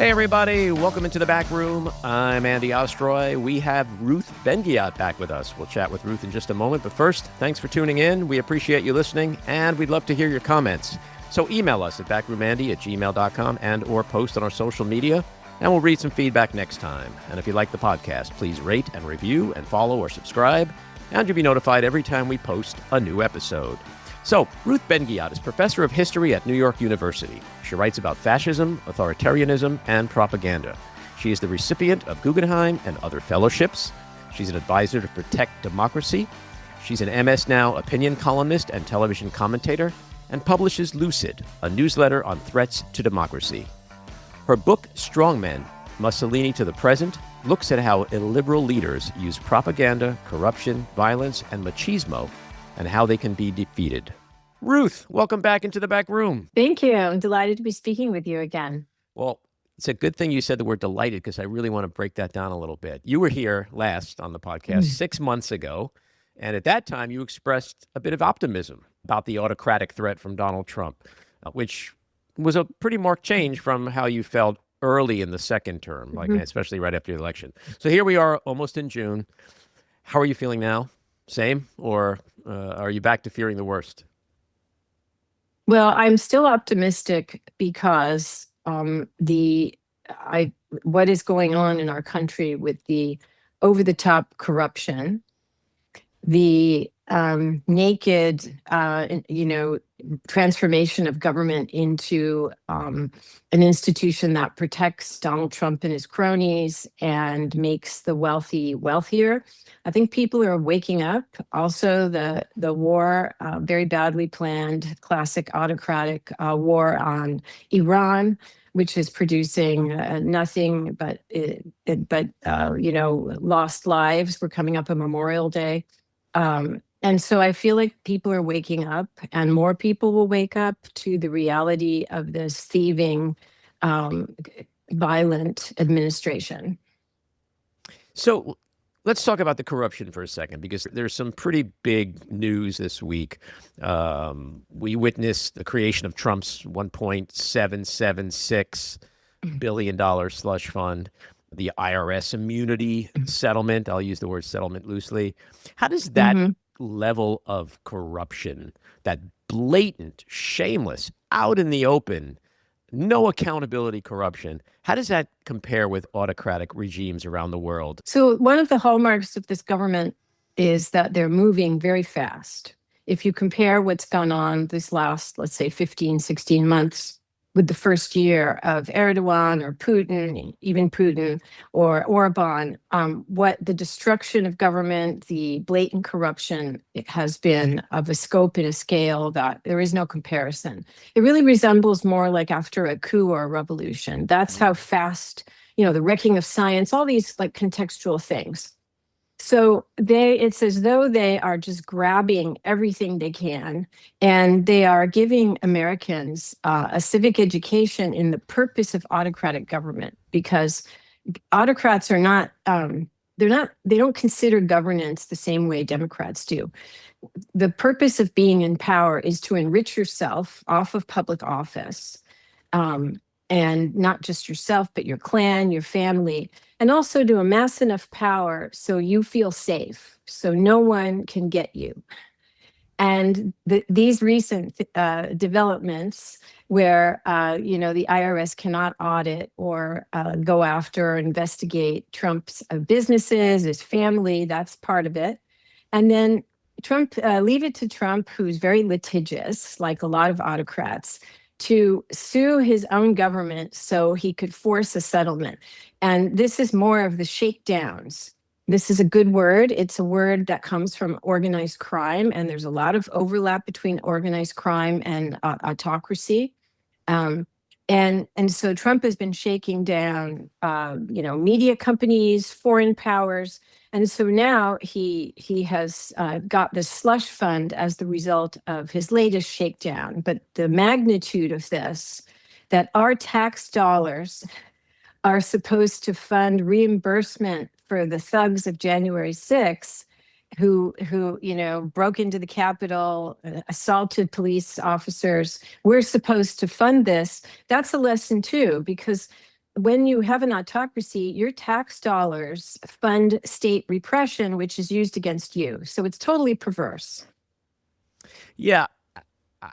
Hey, everybody. Welcome into the back room. I'm Andy Ostroy. We have Ruth Ben-Ghiat back with us. We'll chat with Ruth in just a moment. But first, thanks for tuning in. We appreciate you listening, and we'd love to hear your comments. So email us at backroomandy@gmail.com and or post on our social media, and we'll read some feedback next time. And if you like the podcast, please rate and review and follow or subscribe, and you'll be notified every time we post a new episode. So, Ruth Ben-Ghiat is professor of history at New York University. She writes about fascism, authoritarianism, and propaganda. She is the recipient of Guggenheim and other fellowships. She's an advisor to Protect Democracy. She's an MS Now opinion columnist and television commentator, and publishes Lucid, a newsletter on threats to democracy. Her book, Strongmen, Mussolini to the Present, looks at how illiberal leaders use propaganda, corruption, violence, and machismo, and how they can be defeated. Ruth, welcome back into the back room. Thank you. I'm delighted to be speaking with you again. Well, it's a good thing you said the word delighted, because I really want to break that down a little bit. You were here last on the podcast 6 months ago, and at that time you expressed a bit of optimism about the autocratic threat from Donald Trump, which was a pretty marked change from how you felt early in the second term, especially right after the election. So here we are almost in June. How are you feeling now? Same, or are you back to fearing the worst? Well, I'm still optimistic because what is going on in our country with the over-the-top corruption, the naked, transformation of government into an institution that protects Donald Trump and his cronies and makes the wealthy wealthier. I think people are waking up. Also, the war, very badly planned, classic autocratic war on Iran, which is producing nothing but lost lives. We're coming up on Memorial Day. And so I feel like people are waking up, and more people will wake up to the reality of this thieving, violent administration. So let's talk about the corruption for a second, because there's some pretty big news this week. We witnessed the creation of Trump's $1.776 billion slush fund, the IRS immunity settlement. I'll use the word settlement loosely. How does that level of corruption, that blatant, shameless, out in the open, no accountability corruption, how does that compare with autocratic regimes around the world? So one of the hallmarks of this government is that they're moving very fast. If you compare what's gone on this last, let's say, 15, 16 months with the first year of Erdogan or Putin, even Putin or Orban, what the destruction of government, the blatant corruption, it has been of a scope and a scale that there is no comparison. It really resembles more like after a coup or a revolution. That's how fast, the wrecking of science, all these like contextual things. So it's as though they are just grabbing everything they can, and they are giving Americans a civic education in the purpose of autocratic government, because autocrats are not, they don't consider governance the same way Democrats do. The purpose of being in power is to enrich yourself off of public office, and not just yourself, but your clan, your family, and also to amass enough power so you feel safe, so no one can get you. And these recent developments where, the IRS cannot audit or go after or investigate Trump's businesses, his family, that's part of it. And then Trump, leave it to Trump, who's very litigious, like a lot of autocrats, to sue his own government so he could force a settlement. And this is more of the shakedowns. This is a good word. It's a word that comes from organized crime, and there's a lot of overlap between organized crime and autocracy. And so Trump has been shaking down, media companies, foreign powers. And so now he has got this slush fund as the result of his latest shakedown. But the magnitude of this, that our tax dollars are supposed to fund reimbursement for the thugs of January 6th, who broke into the Capitol, assaulted police officers. We're supposed to fund this. That's a lesson too, because when you have an autocracy, your tax dollars fund state repression, which is used against you. So it's totally perverse. Yeah.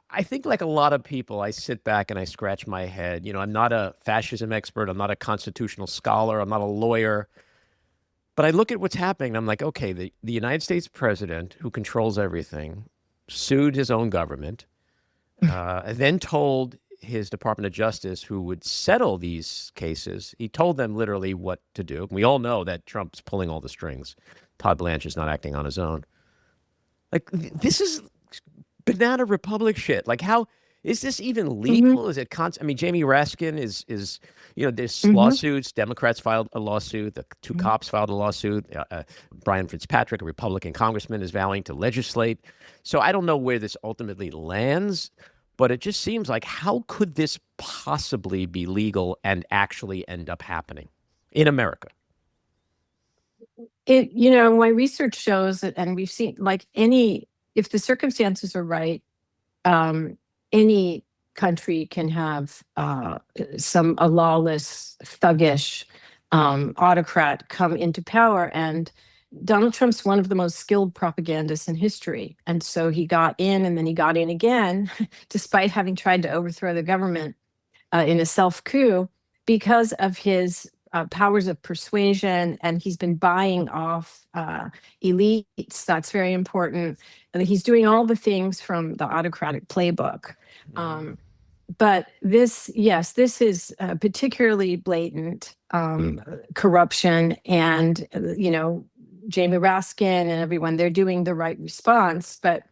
I think, like a lot of people, I sit back and I scratch my head. I'm not a fascism expert. I'm not a constitutional scholar. I'm not a lawyer. But I look at what's happening and I'm like, okay, the United States president, who controls everything, sued his own government, then told his Department of Justice, who would settle these cases, he told them literally what to do. We all know that Trump's pulling all the strings. Todd Blanche is not acting on his own. Like, this is banana republic shit. Like, how is this even legal? Is it I mean, Jamie Raskin is there's lawsuits. Democrats filed a lawsuit. The two cops filed a lawsuit. Brian Fitzpatrick, a Republican congressman, is vowing to legislate. So I don't know where this ultimately lands, but it just seems like, how could this possibly be legal and actually end up happening in America? My research shows that, and we've seen, like, if the circumstances are right, any country can have a lawless, thuggish autocrat come into power. And Donald Trump's one of the most skilled propagandists in history. And so he got in, and then he got in again, despite having tried to overthrow the government in a self-coup, because of his powers of persuasion. And he's been buying off elites. That's very important. And he's doing all the things from the autocratic playbook. But this is particularly blatant corruption. And, Jamie Raskin and everyone, they're doing the right response. But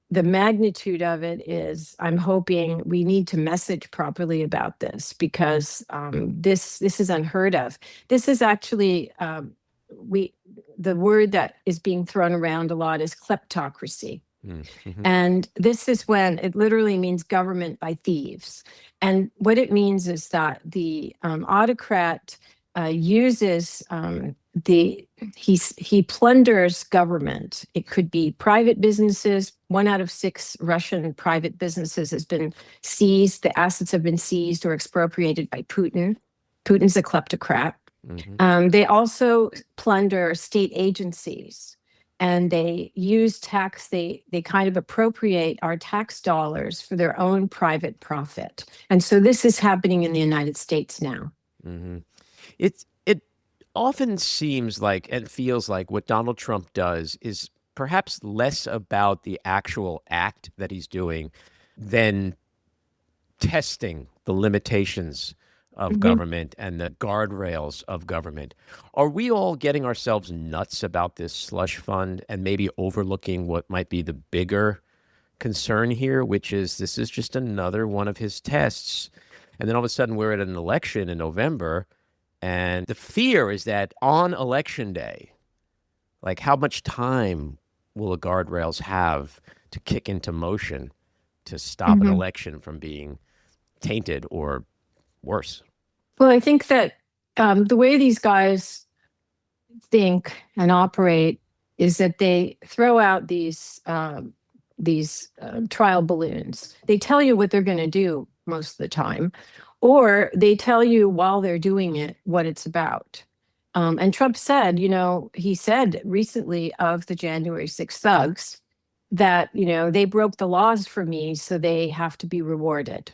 the magnitude of it is, I'm hoping we need to message properly about this, because this is unheard of. This is actually, the word that is being thrown around a lot is kleptocracy. And this is when it literally means government by thieves. And what it means is that the autocrat uses he plunders government. It could be private businesses. 1 out of 6 Russian private businesses has been seized. The assets have been seized or expropriated by Putin. Putin's a kleptocrat. They also plunder state agencies, and they use tax. They kind of appropriate our tax dollars for their own private profit. And so this is happening in the United States now. It often seems like, and feels like, what Donald Trump does is perhaps less about the actual act that he's doing than testing the limitations of government and the guardrails of government. Are we all getting ourselves nuts about this slush fund and maybe overlooking what might be the bigger concern here, which is this is just another one of his tests? And then all of a sudden we're at an election in November, and the fear is that on election day, like, how much time will the guardrails have to kick into motion to stop an election from being tainted or worse? Well, I think that the way these guys think and operate is that they throw out these trial balloons. They tell you what they're going to do most of the time, or they tell you while they're doing it what it's about. And Trump said, he said recently of the January 6th thugs that, they broke the laws for me, so they have to be rewarded.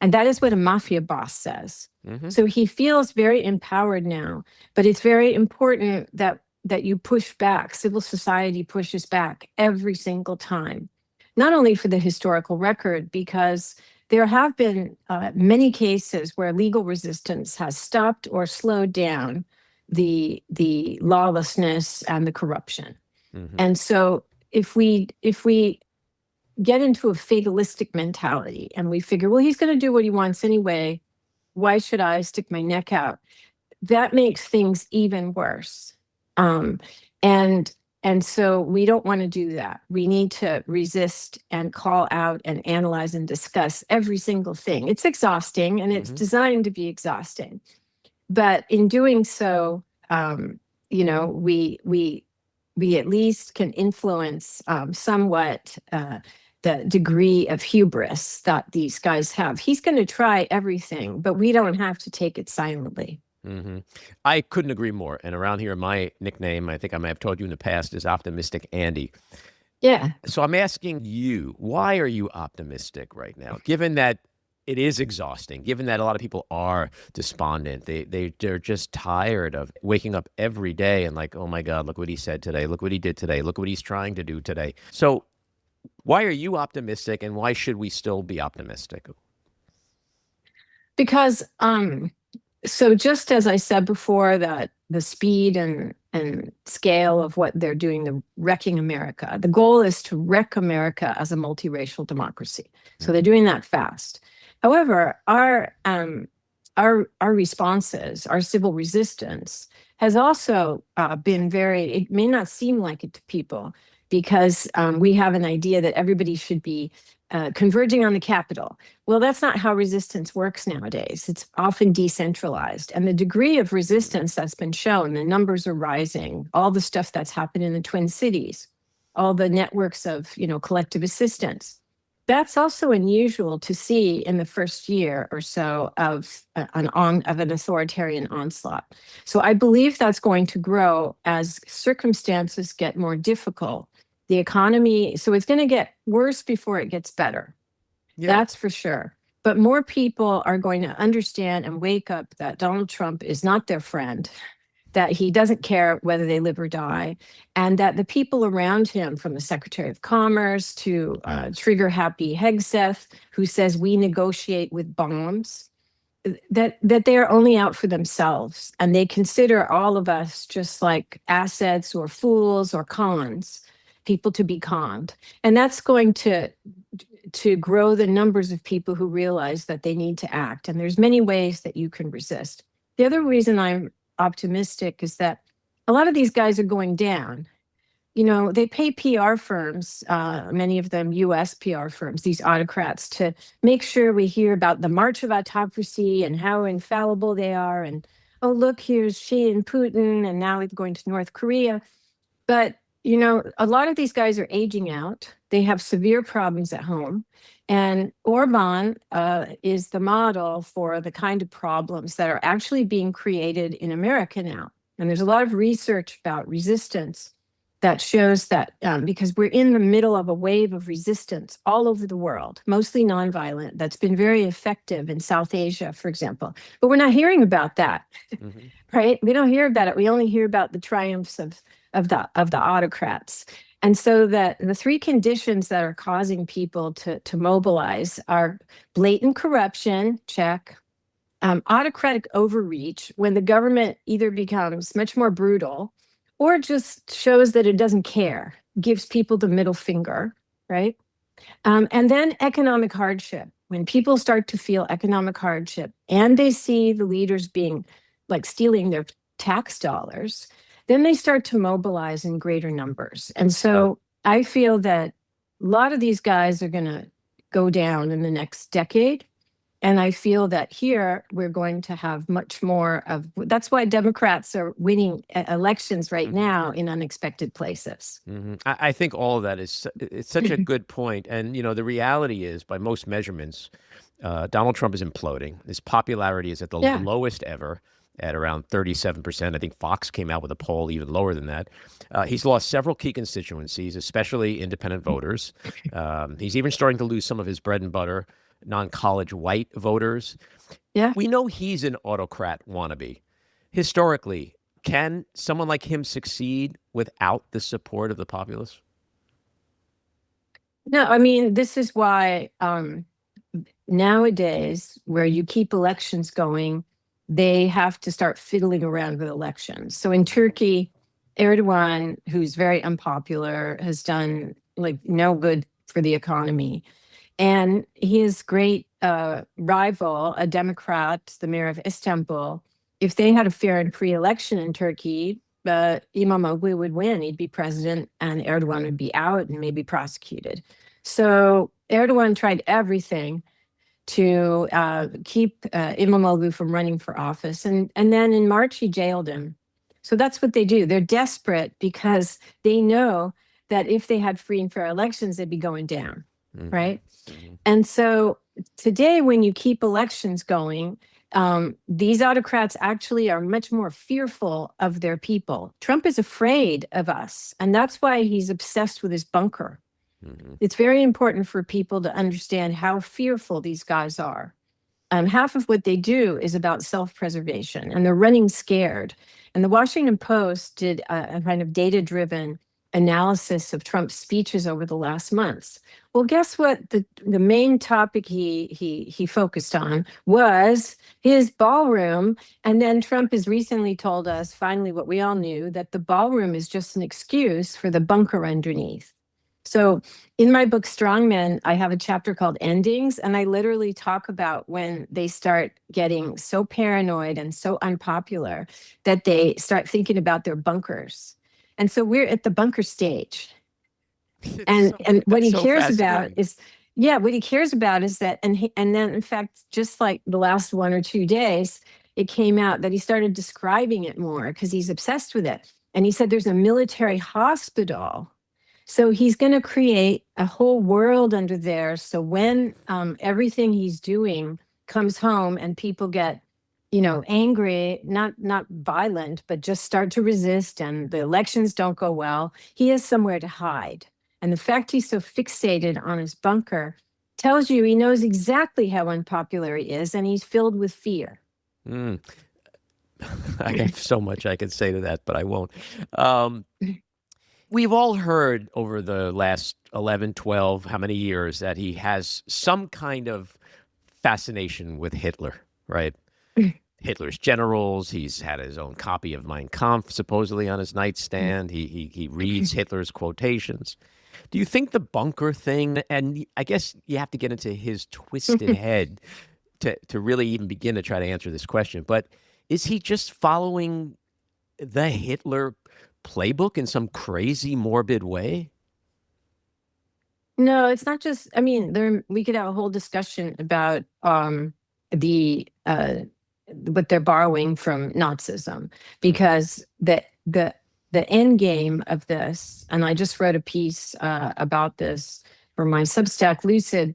And that is what a mafia boss says. So he feels very empowered now, but it's very important that you push back. Civil society pushes back every single time, not only for the historical record, because there have been many cases where legal resistance has stopped or slowed down the lawlessness and the corruption. And so if we get into a fatalistic mentality and we figure, well, he's going to do what he wants anyway, why should I stick my neck out? That makes things even worse. And so we don't want to do that. We need to resist and call out and analyze and discuss every single thing. It's exhausting, and it's designed to be exhausting. But in doing so, we at least can influence somewhat the degree of hubris that these guys have. He's going to try everything, but we don't have to take it silently. Mm-hmm. I couldn't agree more. And around here, my nickname, I think I may have told you in the past, is Optimistic Andy. Yeah. So I'm asking you, why are you optimistic right now, given that it is exhausting, given that a lot of people are despondent, they're just tired of waking up every day and like, oh my God, look what he said today, look what he did today, look what he's trying to do today. So why are you optimistic, and why should we still be optimistic? Because so just as I said before, that the speed and scale of what they're doing, the wrecking America, the goal is to wreck America as a multiracial democracy. So they're doing that fast. However, our responses, our civil resistance, has also been very. It may not seem like it to people because we have an idea that everybody should be converging on the Capitol. Well, that's not how resistance works nowadays. It's often decentralized. And the degree of resistance that's been shown, the numbers are rising, all the stuff that's happened in the Twin Cities, all the networks of, collective assistance. That's also unusual to see in the first year or so of an authoritarian onslaught. So I believe that's going to grow as circumstances get more difficult. The economy, so it's going to get worse before it gets better. Yeah. That's for sure. But more people are going to understand and wake up that Donald Trump is not their friend, that he doesn't care whether they live or die, and that the people around him, from the Secretary of Commerce to trigger-happy Hegseth, who says we negotiate with bombs, that they are only out for themselves, and they consider all of us just like assets or fools or cons. People to be conned. And that's going to grow the numbers of people who realize that they need to act. And there's many ways that you can resist. The other reason I'm optimistic is that a lot of these guys are going down. They pay PR firms, many of them US PR firms, these autocrats, to make sure we hear about the march of autocracy and how infallible they are. And, oh, look, here's Xi and Putin, and now he's going to North Korea. But a lot of these guys are aging out. They have severe problems at home. And Orban is the model for the kind of problems that are actually being created in America now. And there's a lot of research about resistance that shows that because we're in the middle of a wave of resistance all over the world, mostly nonviolent, that's been very effective in South Asia, for example. But we're not hearing about that, right? We don't hear about it. We only hear about the triumphs of the autocrats. And so that the three conditions that are causing people to mobilize are blatant corruption, check, autocratic overreach, when the government either becomes much more brutal or just shows that it doesn't care, gives people the middle finger, right? And then economic hardship. When people start to feel economic hardship and they see the leaders being like stealing their tax dollars, then they start to mobilize in greater numbers. And so I feel that a lot of these guys are going to go down in the next decade. And I feel that here we're going to have much more of, that's why Democrats are winning elections right now in unexpected places. I think all of that it's such a good point. And, the reality is, by most measurements, Donald Trump is imploding. His popularity is at the lowest ever, at around 37%. I think Fox came out with a poll even lower than that. He's lost several key constituencies, especially independent voters. He's even starting to lose some of his bread and butter non-college white voters. Yeah. We know he's an autocrat wannabe. Historically, can someone like him succeed without the support of the populace? No, I mean, this is why nowadays, where you keep elections going, they have to start fiddling around with elections. So in Turkey, Erdogan, who's very unpopular, has done like no good for the economy. And his great rival, a Democrat, the mayor of Istanbul, if they had a fair and free election in Turkey, Imamoglu would win. He'd be president and Erdogan would be out and maybe prosecuted. So Erdogan tried everything to keep Imamoglu from running for office. And then in March, he jailed him. So that's what they do. They're desperate because they know that if they had free and fair elections, they'd be going down. right? And so today, when you keep elections going, these autocrats actually are much more fearful of their people. Trump is afraid of us, and that's why he's obsessed with his bunker. It's very important for people to understand how fearful these guys are. Half of what they do is about self-preservation, and they're running scared. And the Washington Post did a kind of data-driven analysis of Trump's speeches over the last months. Well, guess what? The main topic he focused on was his ballroom. And then Trump has recently told us, finally, what we all knew, that the ballroom is just an excuse for the bunker underneath. So in my book, Strongmen, I have a chapter called Endings, and I literally talk about when they start getting so paranoid and so unpopular that they start thinking about their bunkers. And so we're at the bunker stage. And what he cares about is, what he cares about is that, and then in fact, just like the last 1 or 2 days, it came out that he started describing it more because he's obsessed with it. And he said there's a military hospital. So he's going to create a whole world under there. So when everything he's doing comes home and people get, angry, not violent, but just start to resist, and the elections don't go well, he has somewhere to hide. And the fact he's so fixated on his bunker tells you he knows exactly how unpopular he is, and he's filled with fear. I have so much I could say to that, but I won't. We've all heard over the last 11, 12, how many years, that he has some kind of fascination with Hitler, right? Hitler's generals. He's had his own copy of Mein Kampf supposedly on his nightstand. He reads Hitler's quotations. Do you think the bunker thing, and I guess you have to get into his twisted head to really even begin to try to answer this question, but is he just following the Hitler playbook in some crazy morbid way? No, it's not just, we could have a whole discussion about the what they're borrowing from Nazism, because the end game of this, and I just wrote a piece about this for my Substack, Lucid,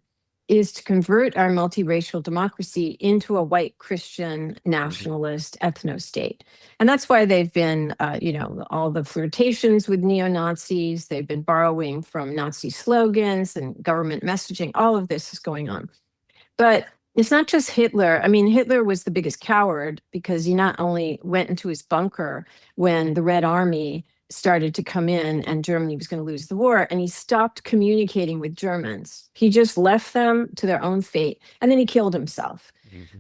is to convert our multiracial democracy into a white Christian nationalist ethno-state. And that's why they've been, all the flirtations with neo-Nazis, they've been borrowing from Nazi slogans and government messaging. All of this is going on. But it's not just Hitler. Hitler was the biggest coward because he not only went into his bunker when the Red Army started to come in and Germany was going to lose the war, and he stopped communicating with Germans. He just left them to their own fate, and then he killed himself.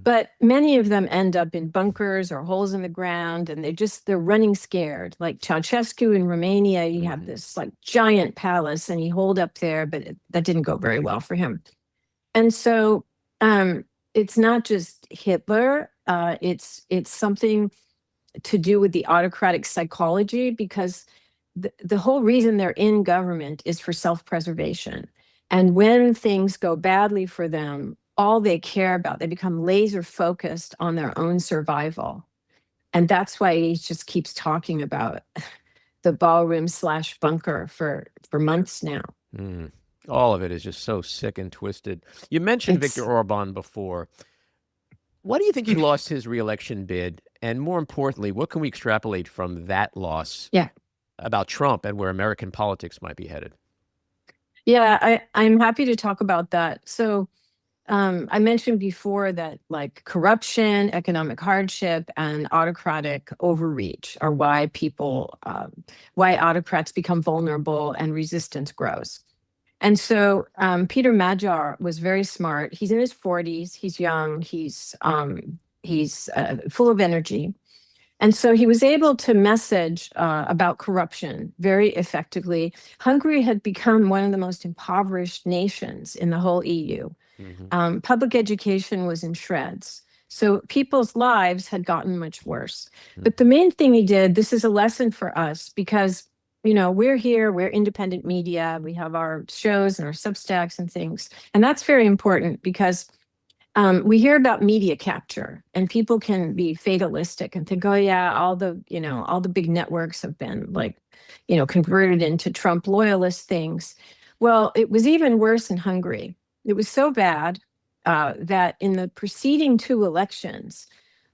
But many of them end up in bunkers or holes in the ground, and they're running scared. Like Ceausescu in Romania, he had this like giant palace and he holed up there, but that didn't go very well for him. And so it's not just Hitler. It's something to do with the autocratic psychology, because the whole reason they're in government is for self-preservation. And when things go badly for them, all they care about, they become laser focused on their own survival. And that's why he just keeps talking about the ballroom / bunker for months now. All of it is just so sick and twisted. You mentioned Viktor Orban before. What do you think he lost his reelection bid? And more importantly, what can we extrapolate from that loss about Trump and where American politics might be headed? Yeah, I'm happy to talk about that. So I mentioned before that like corruption, economic hardship, and autocratic overreach are why why autocrats become vulnerable and resistance grows. And so Peter Magyar was very smart. He's in his 40s. He's young. He's full of energy. And so he was able to message about corruption very effectively. Hungary had become one of the most impoverished nations in the whole EU. Public education was in shreds. So people's lives had gotten much worse. But the main thing he did, this is a lesson for us, because we're here, we're independent media, we have our shows and our Substacks and things. And that's very important because we hear about media capture, and people can be fatalistic and think, oh yeah, all the big networks have been converted into Trump loyalist things. Well, it was even worse in Hungary. It was so bad that in the preceding two elections,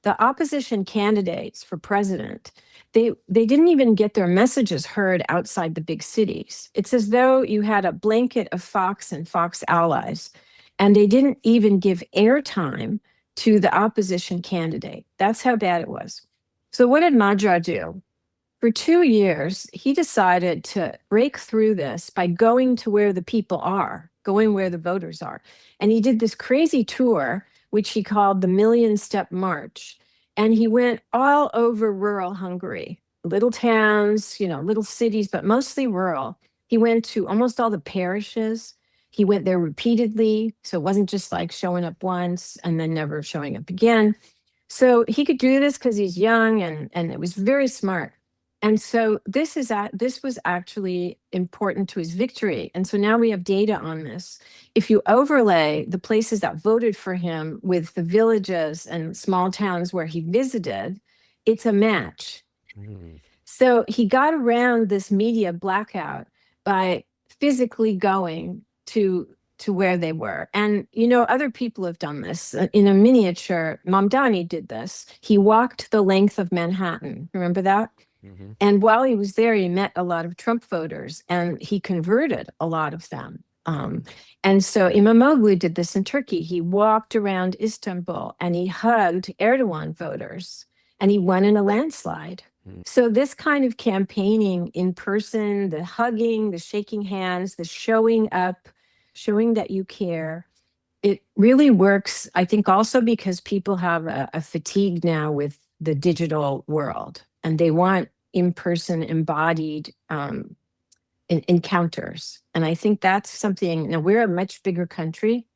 the opposition candidates for president, they didn't even get their messages heard outside the big cities. It's as though you had a blanket of Fox and Fox allies, and they didn't even give airtime to the opposition candidate. That's how bad it was. So what did Magyar do? For 2 years, he decided to break through this by going to where the people are, going where the voters are. And he did this crazy tour, which he called the Million Step March. And he went all over rural Hungary, little towns, little cities, but mostly rural. He went to almost all the parishes. He went there repeatedly. So it wasn't just like showing up once and then never showing up again. So he could do this because he's young and it was very smart. And so this was actually important to his victory. And so now we have data on this. If you overlay the places that voted for him with the villages and small towns where he visited, it's a match. Mm. So he got around this media blackout by physically going to where they were. And, other people have done this. In a miniature, Mamdani did this. He walked the length of Manhattan. Remember that? Mm-hmm. And while he was there, he met a lot of Trump voters and he converted a lot of them. And so Imamoglu did this in Turkey. He walked around Istanbul and he hugged Erdogan voters and he won in a landslide. Mm-hmm. So this kind of campaigning in person, the hugging, the shaking hands, the showing up, showing that you care, it really works, I think, also because people have a fatigue now with the digital world. And they want in-person embodied encounters. And I think that's something, we're a much bigger country,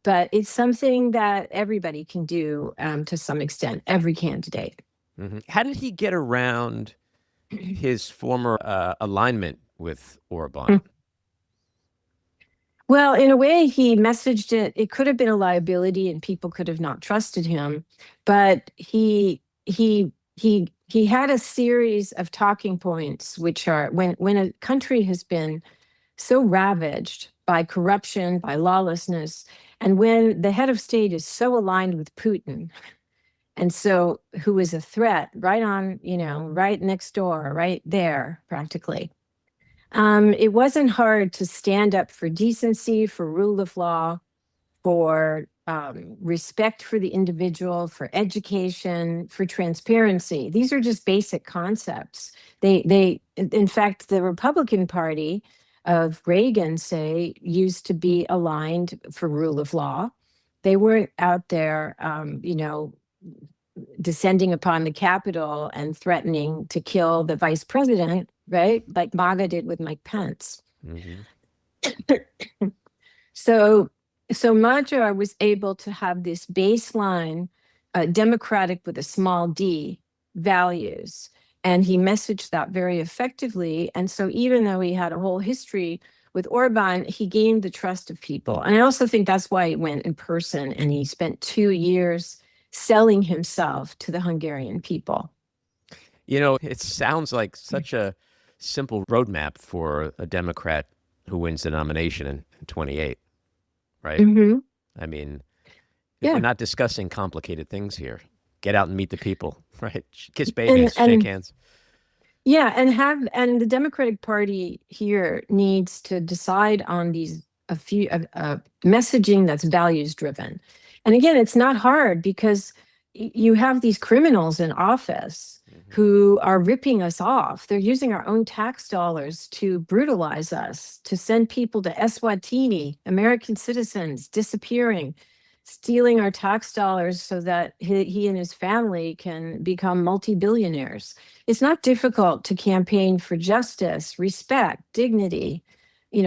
but it's something that everybody can do to some extent, every candidate. Mm-hmm. How did he get around his former alignment with Orban? Well, in a way, he messaged it. It could have been a liability and people could have not trusted him, but he had a series of talking points, which are when a country has been so ravaged by corruption, by lawlessness, and when the head of state is so aligned with Putin, and so who is a threat right on, right next door, right there, practically. It wasn't hard to stand up for decency, for rule of law, for respect for the individual, for education, for transparency. These are just basic concepts. In fact, the Republican Party of Reagan, say, used to be aligned for rule of law. They weren't out there, descending upon the Capitol and threatening to kill the vice president, right? Like MAGA did with Mike Pence. Mm-hmm. So Magyar was able to have this baseline democratic with a small d values, and he messaged that very effectively. And so even though he had a whole history with Orban, he gained the trust of people. And I also think that's why he went in person and he spent 2 years selling himself to the Hungarian people. It sounds like such a simple roadmap for a Democrat who wins the nomination in 28, right? Mm-hmm. I mean, we're not discussing complicated things here. Get out and meet the people, right? Kiss babies, shake hands. Yeah, and the Democratic Party here needs to decide on a few messaging that's values driven. And again, it's not hard because you have these criminals in office who are ripping us off. They're using our own tax dollars to brutalize us, to send people to Eswatini, American citizens disappearing, stealing our tax dollars so that he and his family can become multi-billionaires. It's not difficult to campaign for justice, respect, dignity,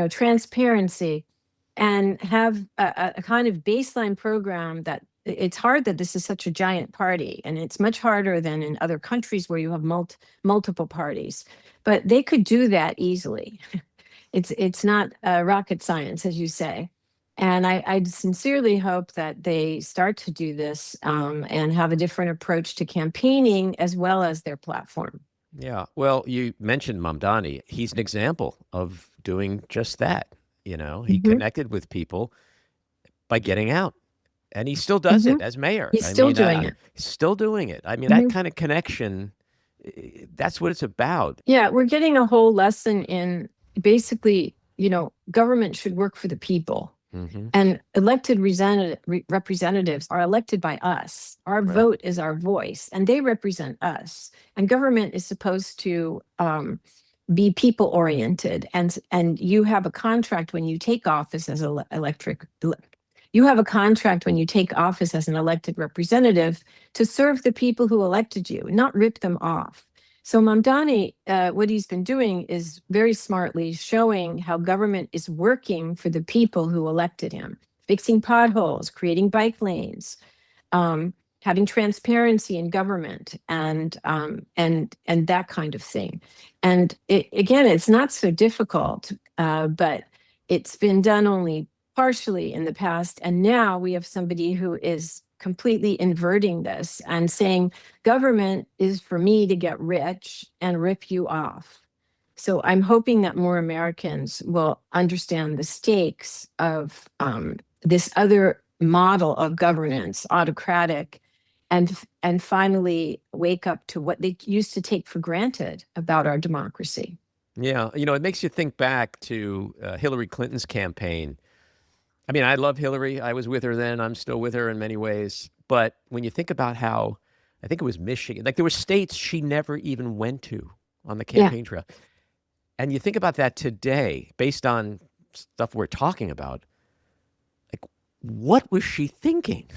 transparency, and have a kind of baseline program that it's hard that this is such a giant party, and it's much harder than in other countries where you have multiple parties, but they could do that easily. It's not rocket science, as you say. And I sincerely hope that they start to do this and have a different approach to campaigning as well as their platform. Yeah. Well, you mentioned Mamdani. He's an example of doing just that. He connected with people by getting out. And he still does it as mayor. He's still doing it. He's still doing it. I mean, that kind of connection, that's what it's about. Yeah, we're getting a whole lesson in basically, government should work for the people. And elected representatives are elected by us. Our vote is our voice, and they represent us. And government is supposed to be people oriented. And you have a contract when you take office as you have a contract when you take office as an elected representative to serve the people who elected you, not rip them off. So Mamdani, what he's been doing is very smartly showing how government is working for the people who elected him, fixing potholes, creating bike lanes, having transparency in government, and that kind of thing. And again, it's not so difficult, but it's been done only partially in the past. And now we have somebody who is completely inverting this and saying government is for me to get rich and rip you off. So I'm hoping that more Americans will understand the stakes of this other model of governance, autocratic, and finally wake up to what they used to take for granted about our democracy. Yeah, it makes you think back to Hillary Clinton's campaign. I mean, I love Hillary. I was with her then. I'm still with her in many ways. But when you think about how, I think it was Michigan, like there were states she never even went to on the campaign trail. And you think about that today, based on stuff we're talking about, like, what was she thinking,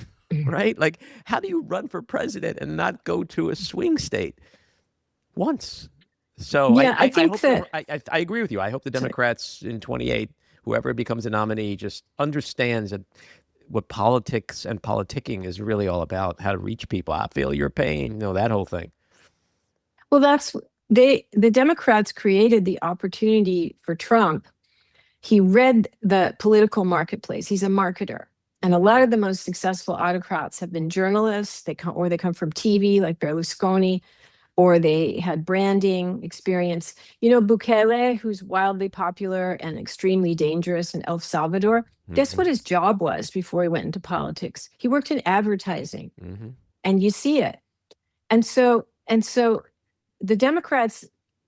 right? Like, how do you run for president and not go to a swing state once? So yeah, I think I agree with you. I hope the Democrats in 28, whoever becomes a nominee, just understands that what politics and politicking is really all about, how to reach people. I feel your pain, that whole thing. Well, the Democrats created the opportunity for Trump. He read the political marketplace. He's a marketer. And a lot of the most successful autocrats have been journalists. They come from TV, like Berlusconi, or they had branding experience. Bukele, who's wildly popular and extremely dangerous in El Salvador, guess what his job was before he went into politics? He worked in advertising, and you see it. And so the Democrats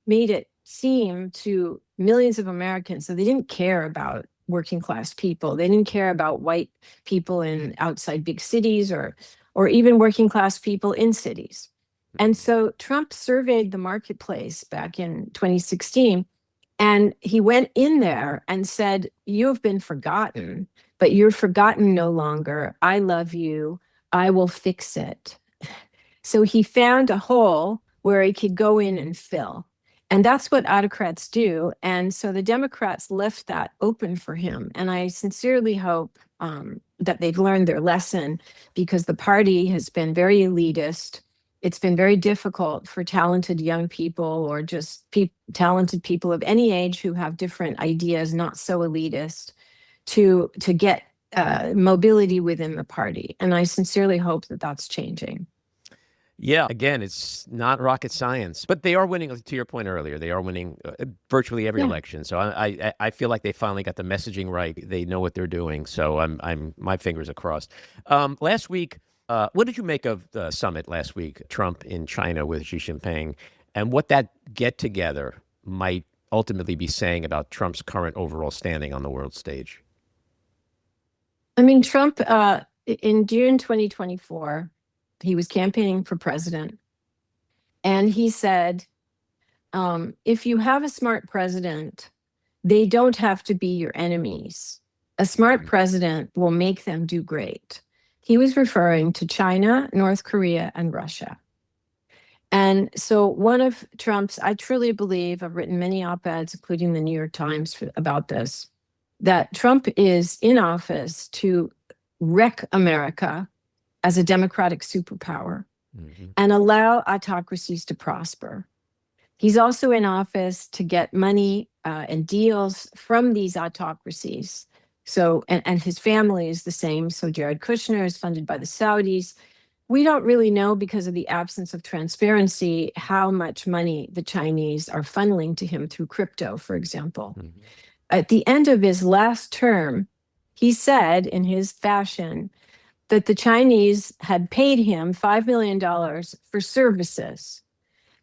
made it seem to millions of Americans that they didn't care about working class people. They didn't care about white people in outside big cities or even working class people in cities. And so Trump surveyed the marketplace back in 2016, and he went in there and said, you have been forgotten, but you're forgotten no longer. I love you. I will fix it. So he found a hole where he could go in and fill. And that's what autocrats do. And so the Democrats left that open for him. And I sincerely hope that they've learned their lesson, because the party has been very elitist. It's been very difficult for talented young people or just talented people of any age who have different ideas, not so elitist, to get mobility within the party. And I sincerely hope that that's changing. Yeah, again, it's not rocket science, but they are winning. To your point earlier, they are winning virtually every election. So I feel like they finally got the messaging right. They know what they're doing. So I'm my fingers are crossed. Last week, what did you make of the summit last week, Trump in China with Xi Jinping, and what that get together might ultimately be saying about Trump's current overall standing on the world stage? I mean, Trump in June 2024. He was campaigning for president, and he said, if you have a smart president, they don't have to be your enemies. A smart president will make them do great. He was referring to China, North Korea, and Russia. And so one of Trump's, I truly believe, I've written many op-eds, including the New York Times, about this, that Trump is in office to wreck America as a democratic superpower and allow autocracies to prosper. He's also in office to get money and deals from these autocracies. So, and his family is the same. So Jared Kushner is funded by the Saudis. We don't really know, because of the absence of transparency, how much money the Chinese are funneling to him through crypto, for example. At the end of his last term, he said in his fashion that the Chinese had paid him $5 million for services.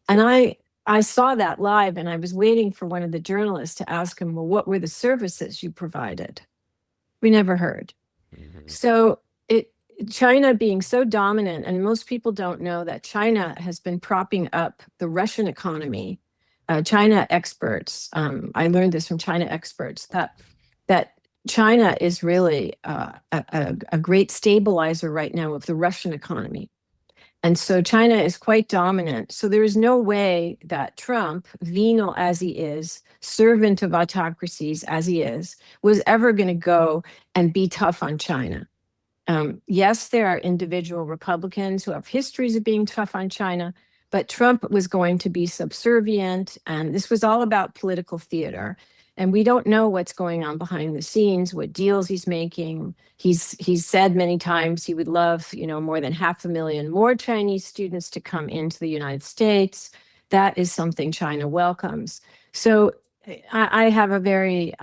And I saw that live, and I was waiting for one of the journalists to ask him, well, what were the services you provided? We never heard. Mm-hmm. So China being so dominant, and most people don't know that China has been propping up the Russian economy. China experts, I learned this from China experts, that China is really a great stabilizer right now of the Russian economy. And so China is quite dominant. So there is no way that Trump, venal as he is, servant of autocracies as he is, was ever going to go and be tough on China. Yes, there are individual Republicans who have histories of being tough on China, but Trump was going to be subservient, and this was all about political theater. And we don't know what's going on behind the scenes, what deals he's making. He's said many times he would love, more than 500,000 more Chinese students to come into the United States. That is something China welcomes. So I have a very,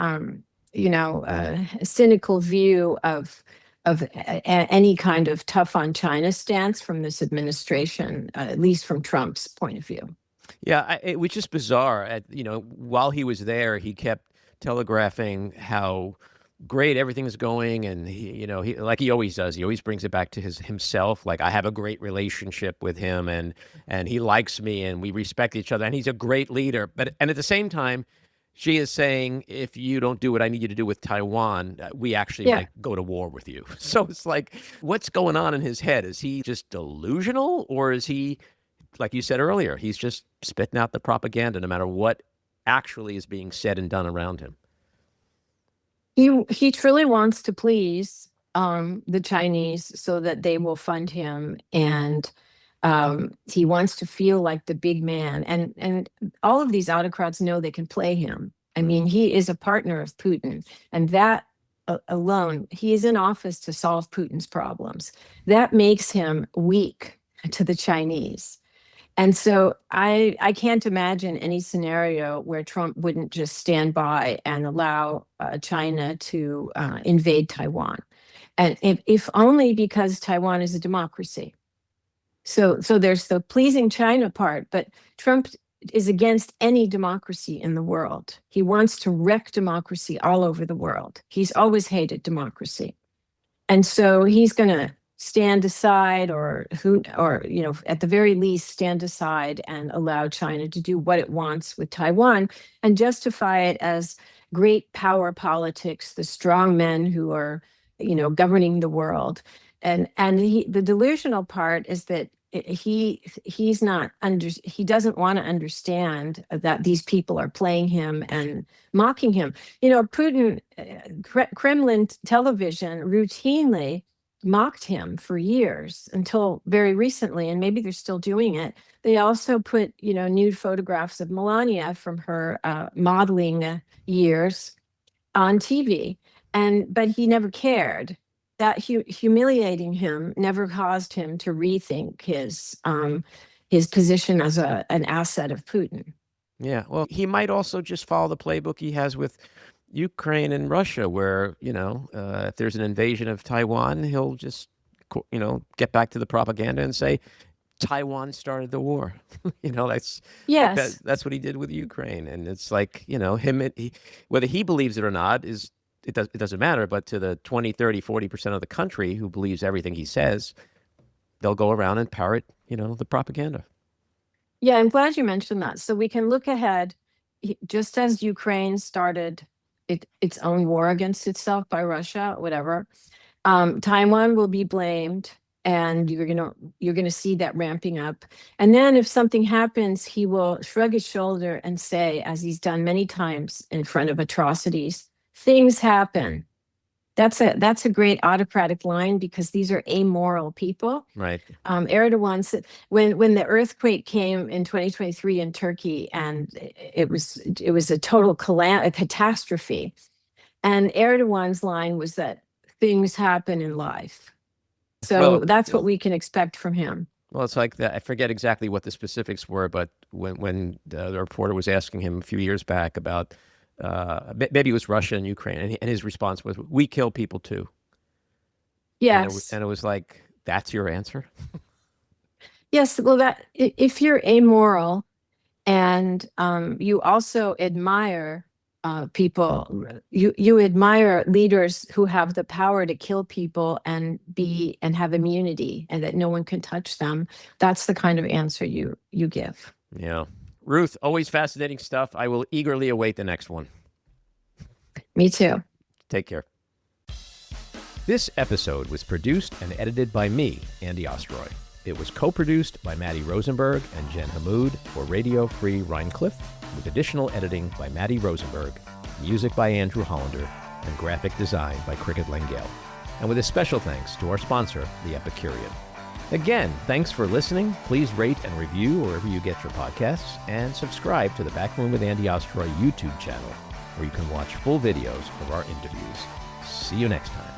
cynical view of any kind of tough on China stance from this administration, at least from Trump's point of view. Yeah, it was just bizarre. While he was there, he kept telegraphing how great everything's going, and he like he always does. He always brings it back to himself. Like, I have a great relationship with him, and he likes me, and we respect each other, and he's a great leader. And at the same time, she is saying, if you don't do what I need you to do with Taiwan, we actually might go to war with you. So it's like, what's going on in his head? Is he just delusional, or is he, like you said earlier, he's just spitting out the propaganda no matter what actually is being said and done around him? He truly wants to please the Chinese so that they will fund him, and he wants to feel like the big man. And all of these autocrats know they can play him. I mean, he is a partner of Putin, and that alone, he is in office to solve Putin's problems. That makes him weak to the Chinese. And so I can't imagine any scenario where Trump wouldn't just stand by and allow China to invade Taiwan. And if only because Taiwan is a democracy. So there's the pleasing China part, but Trump is against any democracy in the world. He wants to wreck democracy all over the world. He's always hated democracy. And so he's going to stand aside, or at the very least stand aside and allow China to do what it wants with Taiwan and justify it as great power politics, the strong men who are, governing the world. And the delusional part is that he doesn't want to understand that these people are playing him and mocking him. Putin, Kremlin television routinely mocked him for years until very recently, and maybe they're still doing it. They also put, nude photographs of Melania from her modeling years on TV, but he never cared. That humiliating him never caused him to rethink his position as an asset of Putin. Yeah, well, he might also just follow the playbook he has with Ukraine and Russia, where, if there's an invasion of Taiwan, he'll just, get back to the propaganda and say, Taiwan started the war. That's Yes. that's what he did with Ukraine. And it's like, whether he believes it or not, it doesn't matter. But to the 20, 30, 40% of the country who believes everything he says, they'll go around and parrot, the propaganda. Yeah, I'm glad you mentioned that. So we can look ahead. Just as Ukraine started its own war against itself by Russia, whatever, Taiwan will be blamed, and you're gonna see that ramping up. And then if something happens, he will shrug his shoulder and say, as he's done many times in front of atrocities, things happen. That's a great autocratic line, because these are amoral people. Right. Erdogan said, when the earthquake came in 2023 in Turkey, and it was a total catastrophe, and Erdogan's line was that things happen in life. So that's what we can expect from him. Well, it's like that. I forget exactly what the specifics were, but when the reporter was asking him a few years back about maybe it was Russia and Ukraine, and his response was, "We kill people too." Yes. And it was like, that's your answer? Yes. Well, if you're amoral and you also admire people, you admire leaders who have the power to kill people and have immunity and that no one can touch them, that's the kind of answer you give. Yeah. Ruth, always fascinating stuff. I will eagerly await the next one. Me too. Take care. This episode was produced and edited by me, Andy Ostroy. It was co-produced by Maddie Rosenberg and Jen Hammoud for Radio Free Rhinecliff, with additional editing by Maddie Rosenberg, music by Andrew Hollander, and graphic design by Cricket Lengale. And with a special thanks to our sponsor, The Epicurean. Again, thanks for listening. Please rate and review wherever you get your podcasts, and subscribe to the Backroom with Andy Ostroy YouTube channel, where you can watch full videos of our interviews. See you next time.